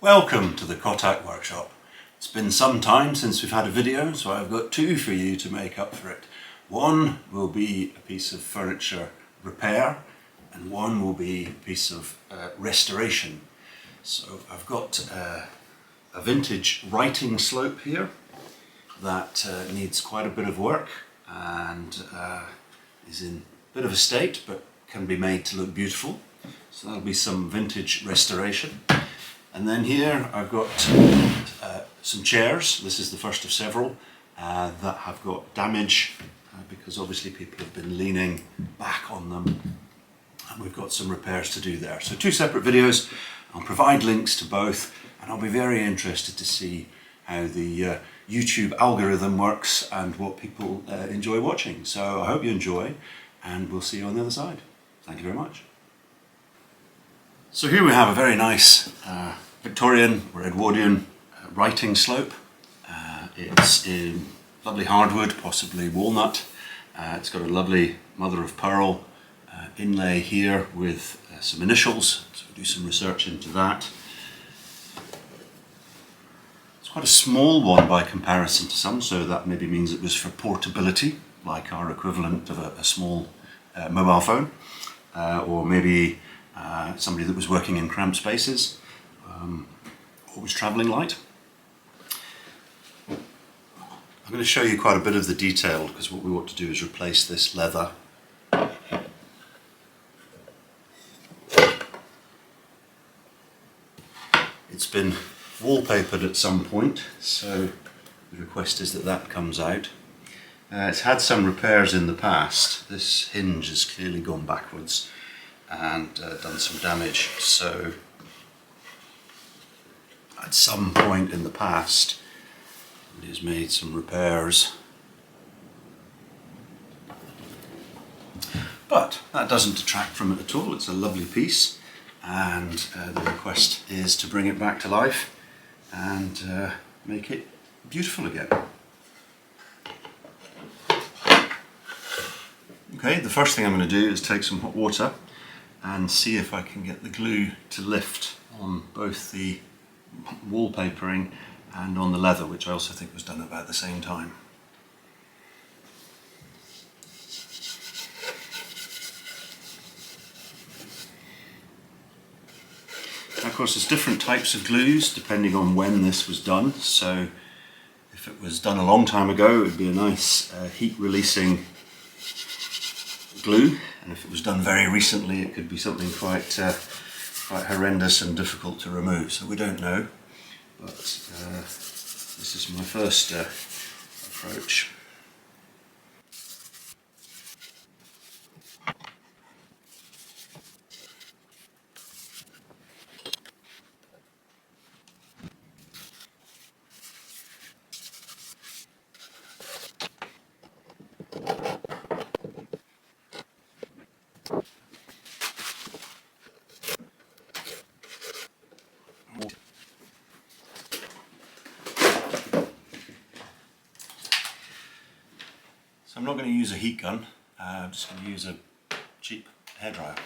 Welcome to the Kotak workshop. It's been some time since we've had a video, so I've got two for you to make up for it. One will be a piece of furniture repair and one will be a piece of restoration. So I've got a vintage writing slope here that needs quite a bit of work and is in a bit of a state but can be made to look beautiful. So that'll be some vintage restoration. And then here I've got some chairs. This is the first of several that have got damage because obviously people have been leaning back on them, and we've got some repairs to do there. So two separate videos. I'll provide links to both, and I'll be very interested to see how the YouTube algorithm works and what people enjoy watching. So I hope you enjoy, and we'll see you on the other side. Thank you very much. So here we have a very nice Victorian or Edwardian writing slope. It's in lovely hardwood, possibly walnut. It's got a lovely mother of pearl inlay here with some initials, so we'll do some research into that. It's quite a small one by comparison to some, so that maybe means it was for portability, like our equivalent of a small mobile phone, or maybe somebody that was working in cramped spaces or was travelling light. I'm going to show you quite a bit of the detail because what we want to do is replace this leather. It's been wallpapered at some point, so the request is that that comes out. It's had some repairs in the past. This hinge has clearly gone backwards and done some damage, so at some point in the past it has made some repairs, but that doesn't detract from it at all. It's a lovely piece, and the request is to bring it back to life and make it beautiful again. Okay, the first thing I'm going to do is take some hot water and see if I can get the glue to lift on both the wallpapering and on the leather, which I also think was done about the same time. Now, of course, there's different types of glues depending on when this was done. So if it was done a long time ago, it would be a nice heat releasing glue, and if it was done very recently it could be something quite horrendous and difficult to remove, so we don't know, but this is my first approach. So I'm not going to use a heat gun, I'm just going to use a cheap hairdryer.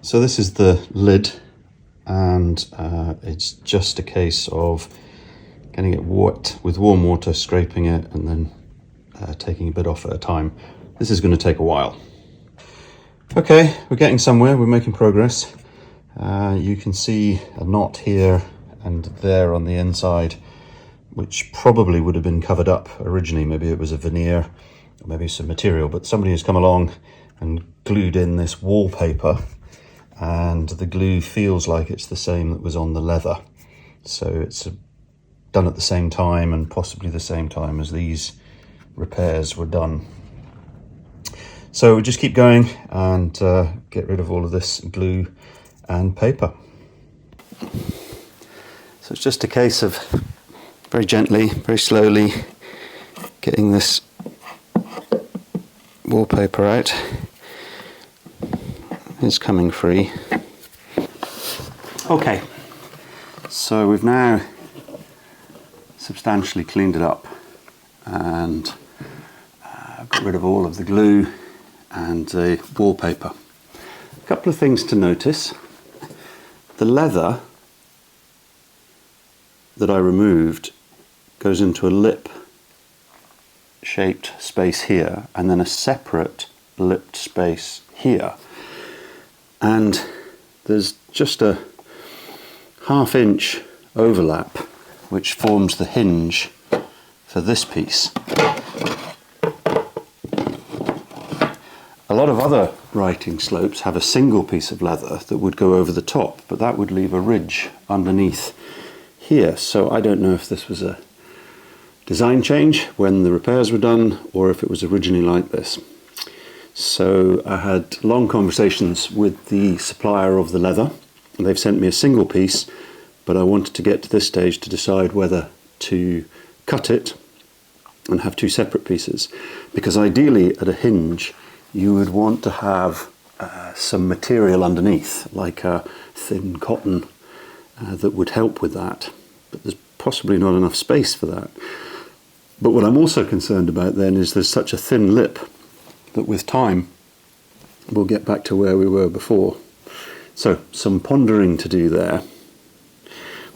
So this is the lid, and it's just a case of getting it wet with warm water, scraping it, and then taking a bit off at a time. This is going to take a while. Okay, we're getting somewhere, we're making progress. You can see a knot here and there on the inside, which probably would have been covered up originally. Maybe it was a veneer or maybe some material, but somebody has come along and glued in this wallpaper, and the glue feels like it's the same that was on the leather. So it's done at the same time, and possibly the same time as these repairs were done. So we just keep going and get rid of all of this glue and paper. So it's just a case of very gently, very slowly getting this wallpaper out. It's coming free. Okay, so we've now substantially cleaned it up and got rid of all of the glue and the wallpaper. A couple of things to notice. The leather that I removed goes into a lip shaped space here, and then a separate lipped space here, and there's just a ½ inch overlap which forms the hinge for this piece. A lot of other writing slopes have a single piece of leather that would go over the top, but that would leave a ridge underneath here. So I don't know if this was a design change when the repairs were done, or if it was originally like this. So I had long conversations with the supplier of the leather. They've sent me a single piece, but I wanted to get to this stage to decide whether to cut it and have two separate pieces, because ideally at a hinge you would want to have some material underneath, like a thin cotton that would help with that, but there's possibly not enough space for that. But what I'm also concerned about then is there's such a thin lip that with time we'll get back to where we were before. So some pondering to do there.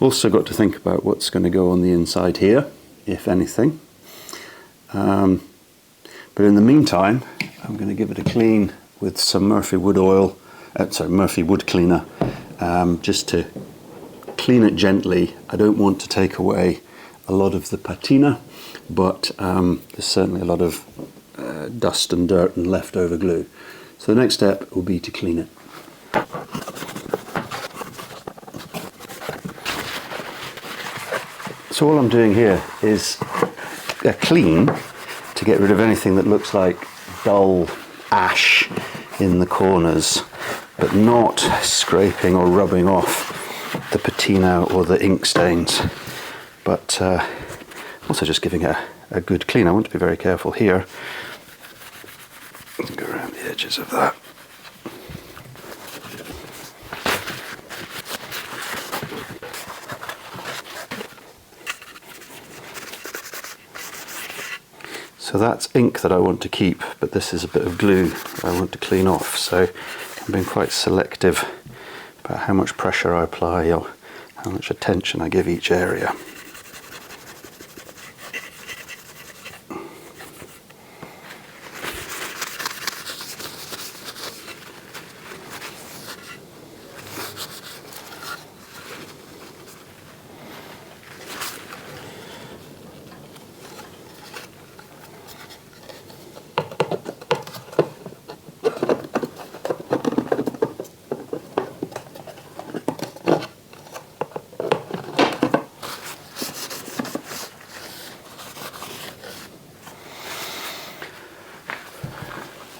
Also got to think about what's going to go on the inside here, if anything. But in the meantime, I'm going to give it a clean with some Murphy wood oil, Murphy wood cleaner, just to clean it gently. I don't want to take away a lot of the patina, but there's certainly a lot of dust and dirt and leftover glue. So the next step will be to clean it. So all I'm doing here is a clean to get rid of anything that looks like dull ash in the corners, but not scraping or rubbing off the patina or the ink stains, but also just giving it a good clean. I want to be very careful here. Go around the edges of that. So that's ink that I want to keep, but this is a bit of glue I want to clean off. So I'm being quite selective about how much pressure I apply or how much attention I give each area.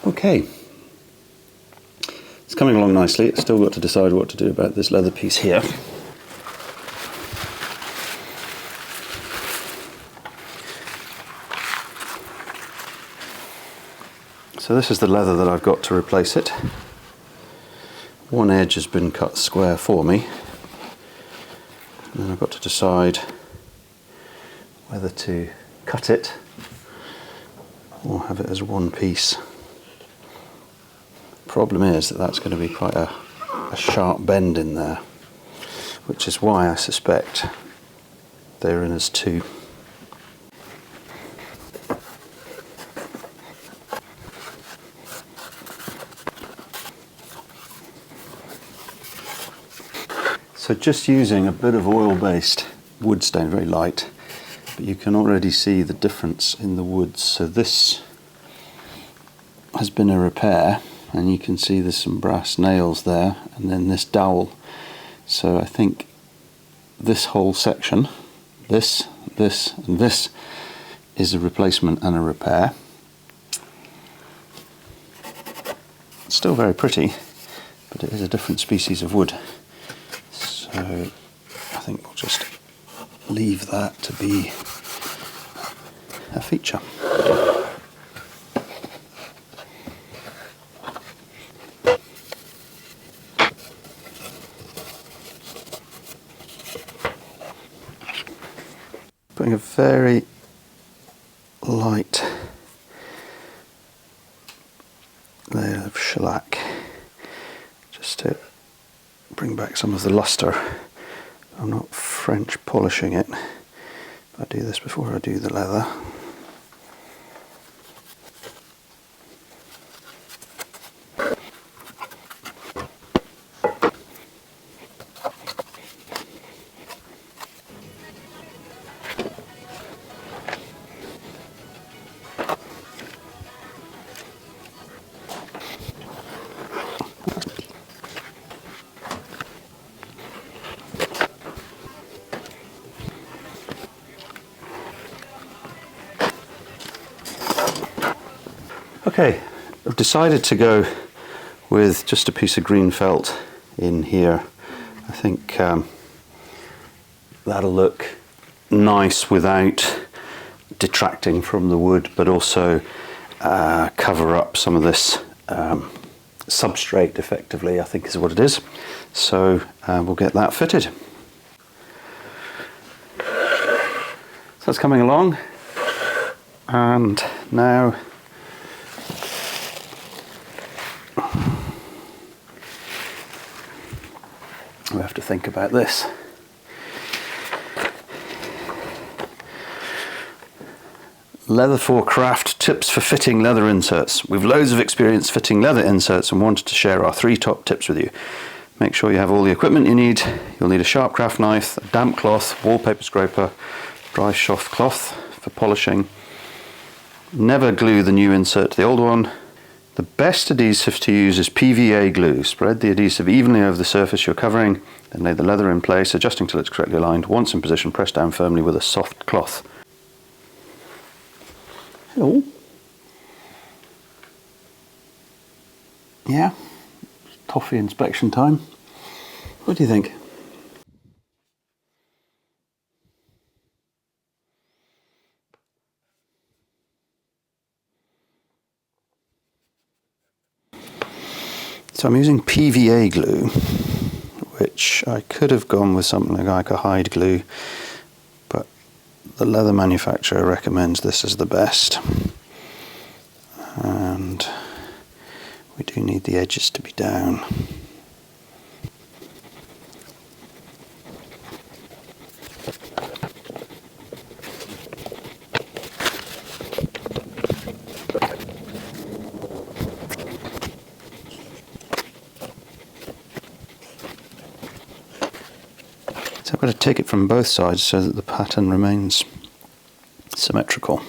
Okay, it's coming along nicely. It's still got to decide what to do about this leather piece here. So this is the leather that I've got to replace it. One edge has been cut square for me, and then I've got to decide whether to cut it or have it as one piece. Problem is that that's going to be quite a sharp bend in there, which is why I suspect they're in as two. So just using a bit of oil-based wood stain, very light, but you can already see the difference in the woods. So this has been a repair, and you can see there's some brass nails there, and then this dowel. So I think this whole section, this, and this, is a replacement and a repair. It's still very pretty, but it is a different species of wood. So I think we'll just leave that to be a feature. Putting a very light layer of shellac just to bring back some of the luster. I'm not French polishing it. I do this before I do the leather. Okay, I've decided to go with just a piece of green felt in here. I think that'll look nice without detracting from the wood, but also cover up some of this substrate effectively, I think is what it is. So we'll get that fitted. So that's coming along, and now we have to think about this. Leather for Craft, tips for fitting leather inserts. We've loads of experience fitting leather inserts and wanted to share our 3 top tips with you. Make sure you have all the equipment you need. You'll need a sharp craft knife, a damp cloth, wallpaper scraper, dry soft cloth for polishing. Never glue the new insert to the old one. The best adhesive to use is PVA glue. Spread the adhesive evenly over the surface you're covering, then lay the leather in place, adjusting till it's correctly aligned. Once in position, press down firmly with a soft cloth. Hello. Yeah, toffee inspection time. What do you think? So I'm using PVA glue, which I could have gone with something like a hide glue, but the leather manufacturer recommends this as the best. And we do need the edges to be down. So I've got to take it from both sides so that the pattern remains symmetrical.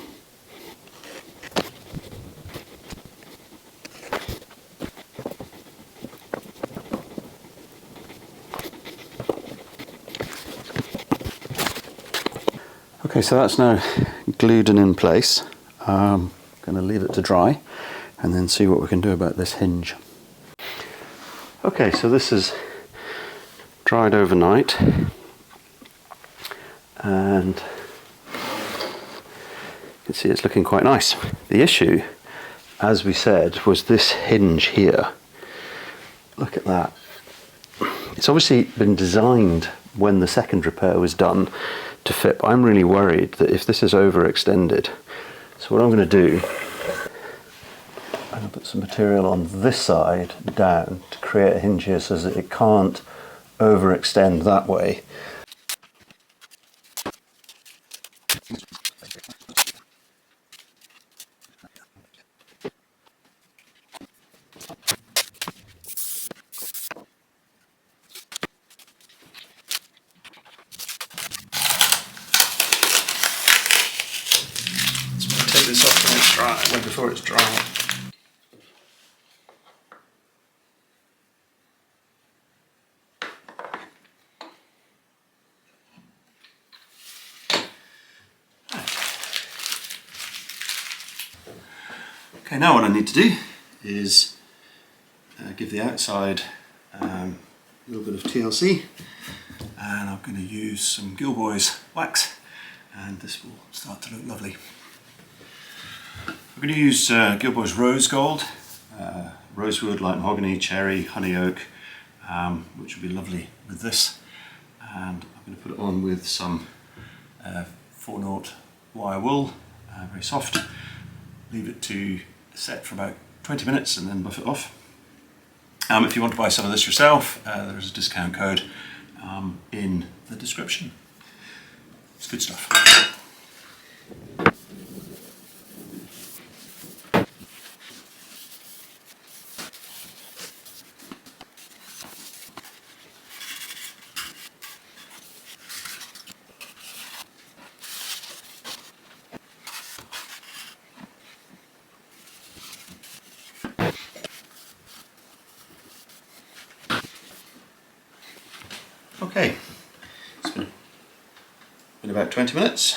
Okay, so that's now glued and in place. I'm going to leave it to dry and then see what we can do about this hinge. Okay, so this is dried overnight, and you can see it's looking quite nice. The issue, as we said, was this hinge here. Look at that. It's obviously been designed when the second repair was done to fit, but I'm really worried that if this is overextended, so what I'm going to do, I'm going to put some material on this side down to create a hinge here so that it can't overextend that way. be soft when it's dry, when before it's dry. Okay, now what I need to do is give the outside a little bit of TLC, and I'm going to use some Gilboy's wax, and this will start to look lovely. I'm going to use Gilboy's Rose Gold, rosewood, light mahogany, cherry, honey oak, which will be lovely with this, and I'm going to put it on with some 4/0 wire wool, very soft. Leave it to set for about 20 minutes and then buff it off. If you want to buy some of this yourself, there's a discount code in the description. It's good stuff. Okay, it's been about 20 minutes.